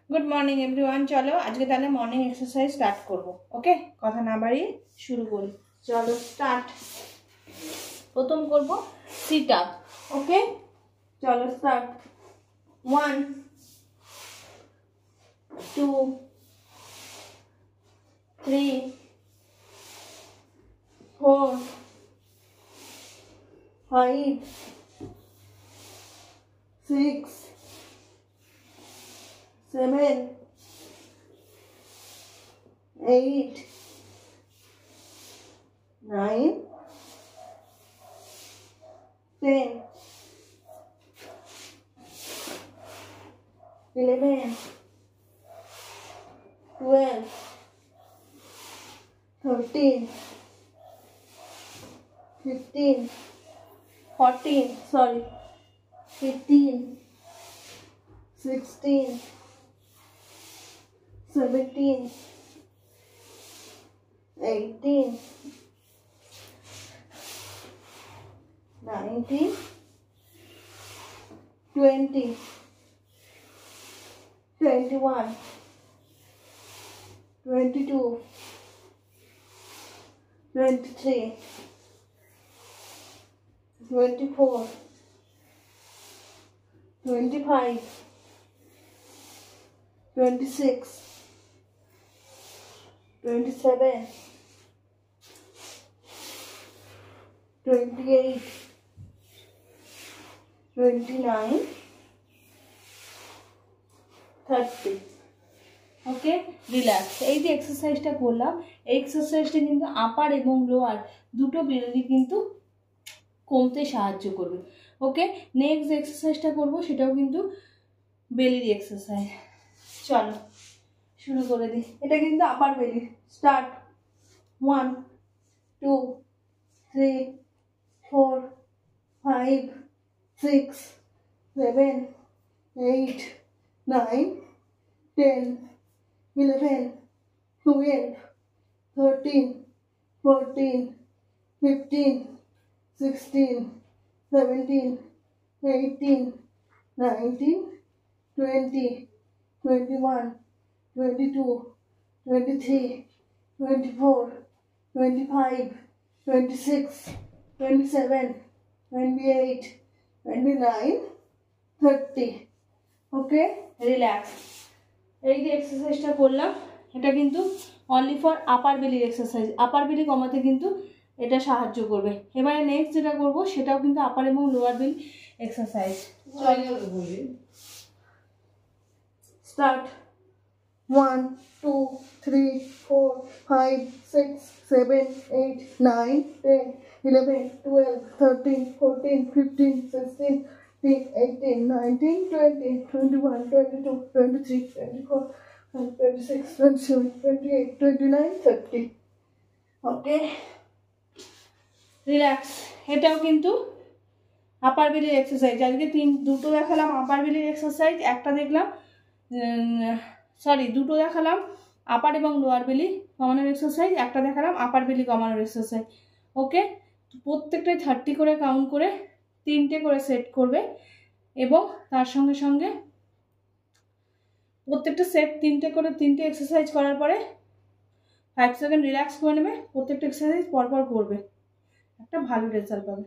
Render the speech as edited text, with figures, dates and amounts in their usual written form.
Good morning everyone. चलो आज के ताहले मॉर्निंग एक्सरसाइज स्टार्ट करब। ओके कथा ना बाड़िए शुरू करी। चलो स्टार्ट। प्रथम करब सिट अप। ओके चलो स्टार्ट। 1 2 3 4 5 6 7 8 9 10 11 12 13 15 14 sorry 15 16 17 18 19 20 21 22 23 24 25 26 27 28 29 30 okay relax. এই যে এক্সারসাইজটা করলাম এই এক্সারসাইজটা কিন্তু আপার এবং লোয়ার দুটো বেলি কিন্তু কমতে সাহায্য করবে। ওকে নেক্সট এক্সারসাইজটা করব সেটাও কিন্তু বেলির এক্সারসাইজ। চলো শুরু করে দিই। এটা কিন্তু আপার বেলি। স্টার্ট। 1 2 3 4 5 6 7 8 9 10 11 12 13 14 15 16 17 18 19 20 21 22 23 24 25 26 27 28 29 30 okay relax. এই যে এক্সারসাইজটা করলাম এটা কিন্তু অনলি ফর আপার বেলির এক্সারসাইজ। আপার বেলি কমাতে কিন্তু এটা সাহায্য করবে। এবারে নেক্সট যেটা করব সেটাও কিন্তু আপার এবং লোয়ার বেলি এক্সারসাইজ। স্টার্ট। 1 2 3 4 5 6 7 8 9 10 11 12 13 14 15 16 18 19 20 21 22 23 24 26 27 28 29 30 okay relax. এটাও কিন্তু আপার বেলির এক্সারসাইজ। আজকে দুটো দেখালাম আপার বেলির এক্সারসাইজ, একটা দেখলাম দুটো দেখালাম আপার এবং লোয়ার বেলি কমানোর এক্সারসাইজ, একটা দেখালাম আপার বেলি কমানোর এক্সারসাইজ। ওকে প্রত্যেকটাই 30 করে কাউন্ট করে 3টে করে সেট করবে এবং তার সঙ্গে সঙ্গে প্রত্যেকটা সেট 3টে এক্সারসাইজ করার পরে 5 সেকেন্ড রিল্যাক্স করে নেবে। প্রত্যেকটা এক্সারসাইজ পরপর করবে, একটা ভালো রেজাল্ট পাবে।